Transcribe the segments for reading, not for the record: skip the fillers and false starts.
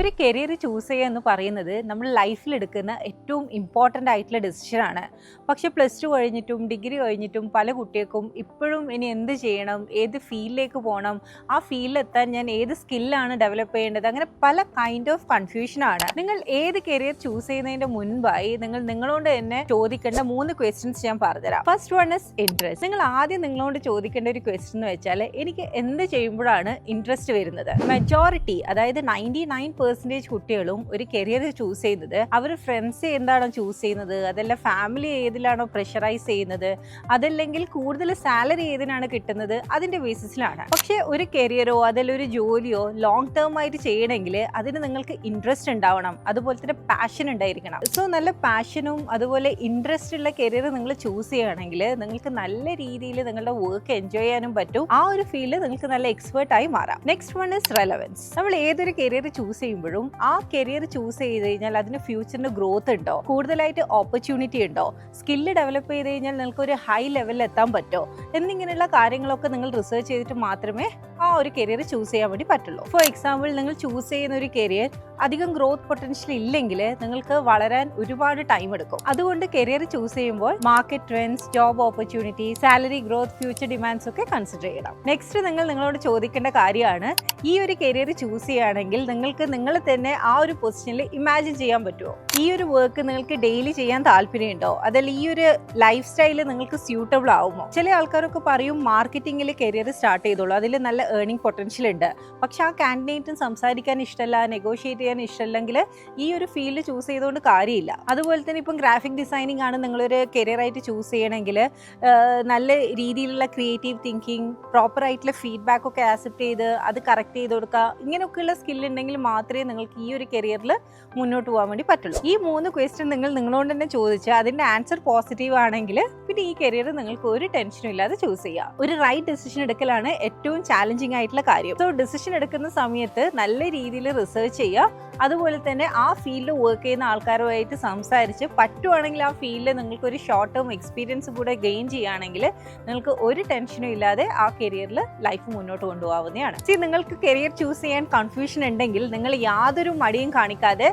ഒരു career choose ചെയ്യുക എന്ന് പറയുന്നത് നമ്മൾ ലൈഫിൽ എടുക്കുന്ന ഏറ്റവും ഇമ്പോർട്ടൻ്റ് ആയിട്ടുള്ള ഡെസിഷനാണ്. പക്ഷേ പ്ലസ് ടു കഴിഞ്ഞിട്ടും ഡിഗ്രി കഴിഞ്ഞിട്ടും പല കുട്ടികൾക്കും ഇപ്പോഴും ഇനി എന്ത് ചെയ്യണം, ഏത് ഫീൽഡിലേക്ക് പോകണം, ആ ഫീൽഡിലെത്താൻ ഞാൻ ഏത് സ്കില്ലാണ് ഡെവലപ്പ് ചെയ്യേണ്ടത്, അങ്ങനെ പല കൈൻഡ് ഓഫ് കൺഫ്യൂഷനാണ്. നിങ്ങൾ ഏത് കരിയർ ചൂസ് ചെയ്യുന്നതിൻ്റെ മുൻപായി നിങ്ങളോട് തന്നെ ചോദിക്കേണ്ട 3 ക്വസ്റ്റ്യൻസ് ഞാൻ പറഞ്ഞുതരാം. First one is interest. നിങ്ങൾ ആദ്യം നിങ്ങളോട് ചോദിക്കേണ്ട ഒരു ക്വസ്റ്റ്യൻ എന്ന് വെച്ചാൽ, എനിക്ക് എന്ത് ചെയ്യുമ്പോഴാണ് ഇൻട്രസ്റ്റ് വരുന്നത്. മെജോറിറ്റി, അതായത് 99% കുട്ടികളും ഒരു കരിയർ ചൂസ് ചെയ്യുന്നത് അവർ ഫ്രണ്ട്സ് എന്താണോ ചൂസ് ചെയ്യുന്നത്, അതല്ല ഫാമിലി ഏതിലാണോ പ്രഷറൈസ് ചെയ്യുന്നത്, അതല്ലെങ്കിൽ കൂടുതൽ സാലറി ഏതിനാണ് കിട്ടുന്നത്, അതിന്റെ ബേസിസിലാണ്. പക്ഷേ ഒരു കരിയറോ അതല്ലൊരു ജോലിയോ ലോങ് ടേം ആയിട്ട് ചെയ്യണമെങ്കിൽ അതിന് നിങ്ങൾക്ക് ഇൻട്രസ്റ്റ് ഉണ്ടാവണം, അതുപോലെ തന്നെ പാഷൻ ഉണ്ടായിരിക്കണം. സോ നല്ല പാഷനും അതുപോലെ ഇൻട്രസ്റ്റ് ഉള്ള കരിയർ നിങ്ങൾ ചൂസ് ചെയ്യുകയാണെങ്കിൽ നിങ്ങൾക്ക് നല്ല രീതിയിൽ നിങ്ങളുടെ വർക്ക് എൻജോയ് ചെയ്യാനും പറ്റും. ആ ഒരു ഫീൽഡ് നിങ്ങൾക്ക് നല്ല എക്സ്പേർട്ട് ആയി മാറാം. Next one is relevance. നമ്മൾ ഏതൊരു കരിയർ ചൂസ് ചെയ്യുമ്പോഴും ആ കരിയർ ചൂസ് ചെയ്ത് കഴിഞ്ഞാൽ അതിന് ഫ്യൂച്ചറിന് ഗ്രോത്ത് ഉണ്ടോ, കൂടുതലായിട്ട് ഓപ്പർച്യൂണിറ്റി ഉണ്ടോ, സ്കില്ല് ഡെവലപ്പ് ചെയ്ത് കഴിഞ്ഞാൽ നിങ്ങൾക്ക് ഒരു ഹൈ ലെവലിൽ എത്താൻ പറ്റുമോ എന്നിങ്ങനെയുള്ള കാര്യങ്ങളൊക്കെ നിങ്ങൾ റിസർച്ച് ചെയ്തിട്ട് മാത്രമേ ആ ഒരു കരിയർ ചൂസ് ചെയ്യാൻ വേണ്ടി പറ്റുള്ളൂ. ഫോർ എക്സാമ്പിൾ, നിങ്ങൾ ചൂസ് ചെയ്യുന്ന ഒരു കരിയർ അധികം ഗ്രോത്ത് പൊട്ടൻഷ്യൽ ഇല്ലെങ്കിൽ നിങ്ങൾക്ക് വളരാൻ ഒരുപാട് ടൈം എടുക്കും. അതുകൊണ്ട് കരിയർ ചൂസ് ചെയ്യുമ്പോൾ market trends, job opportunity, salary growth, future demands ഒക്കെ കൺസിഡർ ചെയ്യണം. നെക്സ്റ്റ് നിങ്ങളോട് ചോദിക്കേണ്ട കാര്യമാണ്, ഈ ഒരു കരിയർ ചൂസ് ചെയ്യുകയാണെങ്കിൽ നിങ്ങൾക്ക് നിങ്ങളെ തന്നെ ആ ഒരു പൊസിഷനിൽ ഇമാജിൻ ചെയ്യാൻ പറ്റുമോ, ഈ ഒരു വർക്ക് നിങ്ങൾക്ക് ഡെയിലി ചെയ്യാൻ താല്പര്യമുണ്ടോ, അതല്ല ഈ ഒരു ലൈഫ് സ്റ്റൈല് നിങ്ങൾക്ക് സ്യൂട്ടബിൾ ആവുമോ. ചില ആൾക്കാരൊക്കെ പറയും മാർക്കറ്റിംഗിൽ കരിയർ സ്റ്റാർട്ട് ചെയ്തോളൂ, അതിൽ നല്ല ഏർണിംഗ് പൊട്ടൻഷ്യൽ ഉണ്ട്. പക്ഷെ ആ കാൻഡിഡേറ്റിന് സംസാരിക്കാൻ ഇഷ്ടമല്ല, നെഗോഷിയേറ്റ് ചെയ്യാൻ ഇഷ്ടമല്ലെങ്കിൽ ഈ ഒരു ഫീൽഡ് ചൂസ് ചെയ്തുകൊണ്ട് കാര്യമില്ല. അതുപോലെ തന്നെ ഇപ്പം ഗ്രാഫിക് ഡിസൈനിങ് ആണ് നിങ്ങളൊരു കരിയറായിട്ട് ചൂസ് ചെയ്യണമെങ്കിൽ നല്ല രീതിയിലുള്ള ക്രിയേറ്റീവ് തിങ്കിങ്, പ്രോപ്പർ ആയിട്ടുള്ള ഫീഡ്ബാക്ക് ഒക്കെ ആക്സെപ്റ്റ് ചെയ്ത് അത് കറക്റ്റ് ചെയ്ത് കൊടുക്കുക, ഇങ്ങനെയൊക്കെയുള്ള സ്കിൽ ഉണ്ടെങ്കിൽ മാത്രമേ നിങ്ങൾക്ക് ഈ ഒരു കരിയറിൽ മുന്നോട്ട് പോകാൻ വേണ്ടി പറ്റുള്ളൂ. ഈ 3 ക്വസ്റ്റ്യൻ നിങ്ങളോട് തന്നെ ചോദിച്ചാൽ അതിന്റെ ആൻസർ പോസിറ്റീവ് ആണെങ്കിൽ പിന്നെ ഈ കരിയർ നിങ്ങൾക്ക് ഒരു ടെൻഷനും ഇല്ലാതെ ചൂസ് ചെയ്യാം. ഒരു റൈറ്റ് ഡെസിഷൻ എടുക്കലാണ് ഏറ്റവും ചാലഞ്ചിങ് ആയിട്ടുള്ള കാര്യം. സോ ഡെസിഷൻ എടുക്കുന്ന സമയത്ത് നല്ല രീതിയിൽ റിസർച്ച് ചെയ്യുക, അതുപോലെ തന്നെ ആ ഫീൽഡിൽ വർക്ക് ചെയ്യുന്ന ആൾക്കാരുമായിട്ട് സംസാരിച്ച് പറ്റുവാണെങ്കിൽ ആ ഫീൽഡിൽ നിങ്ങൾക്ക് ഒരു ഷോർട്ട് ടേം എക്സ്പീരിയൻസ് കൂടെ ഗെയിൻ ചെയ്യുകയാണെങ്കിൽ നിങ്ങൾക്ക് ഒരു ടെൻഷനും ഇല്ലാതെ ആ കരിയറിൽ ലൈഫ് മുന്നോട്ട് കൊണ്ടുപോകാവുന്നതാണ്. നിങ്ങൾക്ക് കരിയർ ചൂസ് ചെയ്യാൻ കൺഫ്യൂഷൻ ഉണ്ടെങ്കിൽ നിങ്ങൾ യാതൊരു മടിയും കാണിക്കാതെ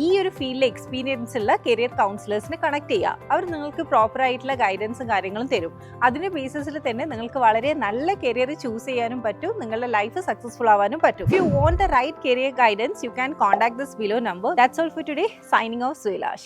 ഈ ഒരു ഫീൽഡിൽ എക്സ്പീരിയൻസ് ഉള്ള കരിയർ കൗൺസിലേഴ്സിനെ കണക്ട് ചെയ്യുക. അവർ നിങ്ങൾക്ക് പ്രോപ്പർ ആയിട്ടുള്ള ഗൈഡൻസും കാര്യങ്ങളും തരും. അതിന്റെ ബേസിസിൽ തന്നെ നിങ്ങൾക്ക് വളരെ നല്ല കരിയർ ചൂസ് ചെയ്യാനും പറ്റും, നിങ്ങളുടെ ലൈഫ് സക്സസ്ഫുൾ ആവാനും പറ്റും. If you want the right career guidance, you can contact this below number. That's all for today. Signing off, Suilash.